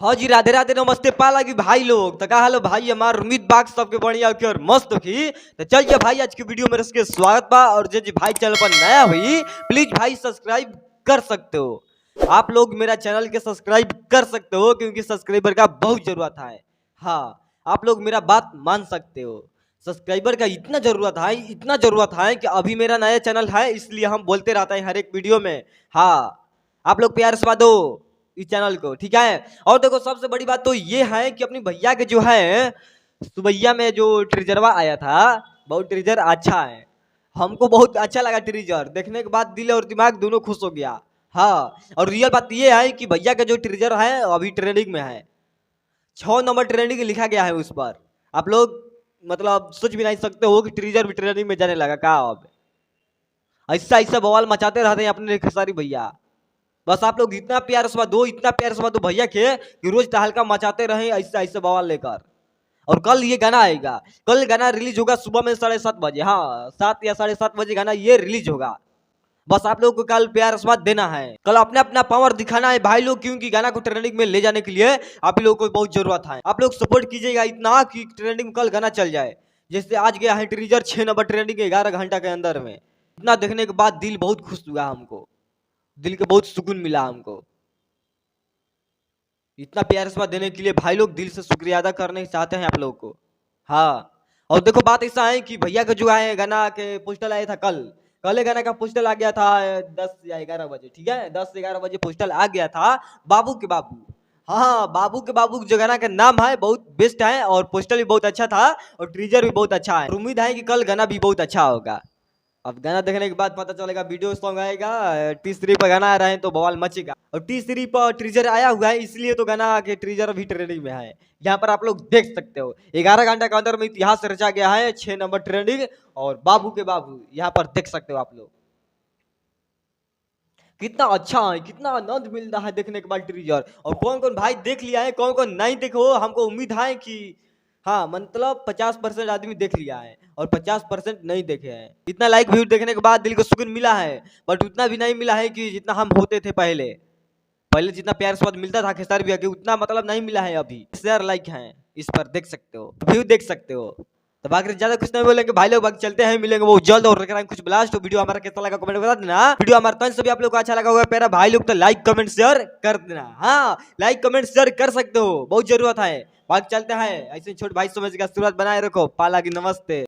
हाँ जी, राधे राधे नमस्ते पाला की भाई लोग। तो का हालो भाई हमार उम्मीद बाग सबके बढ़िया होके और मस्त होखी। तो चलिए भाई आज की वीडियो में रसके स्वागत बा। और जो जी भाई चैनल पर नया हुई प्लीज भाई सब्सक्राइब कर सकते हो। आप लोग मेरा चैनल के सब्सक्राइब कर सकते हो क्योंकि सब्सक्राइबर का बहुत जरूरत है। हाँ, आप लोग मेरा बात मान सकते हो। सब्सक्राइबर का इतना जरूरत है कि अभी मेरा नया चैनल है इसलिए हम बोलते रहते हैं हर एक वीडियो में। हाँ, आप लोग प्यार से दो इस चैनल को, ठीक है। और देखो सबसे बड़ी बात तो ये है कि अपनी भैया के जो है सुबैया में जो ट्रेजरवा आया था, बहुत ट्रेजर अच्छा है। हमको बहुत अच्छा लगा ट्रेजर देखने के बाद, दिल और दिमाग दोनों खुश हो गया। हाँ, और रियल बात ये है कि भैया का जो ट्रेजर है अभी ट्रेंडिंग में है। 6 नंबर ट्रेंडिंग लिखा गया है उस पर। आप लोग मतलब सोच भी नहीं सकते हो कि ट्रेजर भी ट्रेंडिंग में जाने लगा का। अब ऐसा ऐसा बवाल मचाते रहते हैं अपने खेसारी भैया। बस आप लोग इतना प्यार से दो भैया के कि रोज तहलका मचाते रहे ऐसे ऐसे बवाल लेकर। और कल ये गाना आएगा, कल गाना रिलीज होगा सुबह में 7:30 बजे। हाँ, 7 या 7:30 बजे गाना ये रिलीज होगा। बस आप लोग को कल प्यार आशीर्वाद देना है, कल अपने अपना पावर दिखाना है भाई लोग, क्योंकि गाना को ट्रेंडिंग में ले जाने के लिए आप लोगों को बहुत जरूरत है। आप लोग सपोर्ट कीजिएगा इतना कि ट्रेंडिंग में कल गाना चल जाए। जैसे आज गया है ट्रीजर 6 नंबर ट्रेंडिंग 11 घंटा के अंदर में। इतना देखने के बाद दिल बहुत खुश हुआ हमको, दिल के बहुत सुकून मिला हमको। इतना प्यार आशीर्वाद देने के लिए भाई लोग दिल से शुक्रिया अदा करने चाहते हैं आप लोग को। हाँ, और देखो बात ऐसा है कि भैया का जो है गाना के पोस्टर आया था कल। कल गाना का पोस्टर आ गया था 10 या 11 बजे, ठीक है, 10 11 बजे पोस्टर आ गया था। बाबू के बाबू। हाँ, बाबू के बाबू जो गाना का नाम है बहुत बेस्ट है और पोस्टर भी बहुत अच्छा था और ट्रीजर भी बहुत अच्छा है। उम्मीद है कि कल गाना भी बहुत अच्छा होगा। अब गाना देखने के बाद पता चलेगा, वीडियो सॉन्ग आएगा, टी3 पर गाना आ रहा है तो बवाल मचेगा। और टी3 पर ट्रीजर आया हुआ है इसलिए तो गाना के ट्रीजर अभी ट्रेंडिंग में है। यहाँ पर आप लोग देख सकते हो 11 घंटा के अंदर में इतिहास रचा गया है, 6 नंबर ट्रेंडिंग। और बाबू के बाबू यहाँ पर देख सकते हो आप लोग। कितना अच्छा है, कितना आनंद मिल रहा है देखने के बाद ट्रीजर। और कौन कौन भाई देख लिया है, कौन कौन नहीं देखो, हमको उम्मीद है कि हाँ मतलब 50% आदमी देख लिया है और 50% नहीं देखे हैं। इतना लाइक व्यू देखने के बाद दिल को सुकून मिला है, बट उतना भी नहीं मिला है कि जितना हम होते थे पहले। पहले जितना प्यार स्वाद मिलता था खेसारी भैया के उतना मतलब नहीं मिला है अभी। शेयर लाइक है इस पर देख सकते हो, व्यू देख सकते हो। तो बाकी ज्यादा कुछ नहीं बोलेंगे भाई लोग, बाकी चलते हैं, मिलेंगे वो जल्द। और कुछ ब्लास्ट तो वीडियो हमारा कैसा लगा कमेंट बता देना। वीडियो हमारे तरफ से भी आप लोग को अच्छा लगा होगा प्यारा भाई लोग तो लाइक कमेंट शेयर कर देना। हाँ, लाइक कमेंट शेयर कर सकते हो, बहुत जरूरत है। बाकी चलते हैं, ऐसे छोटे भाई समझ के आशीर्वाद बनाए रखो। पाला की नमस्ते।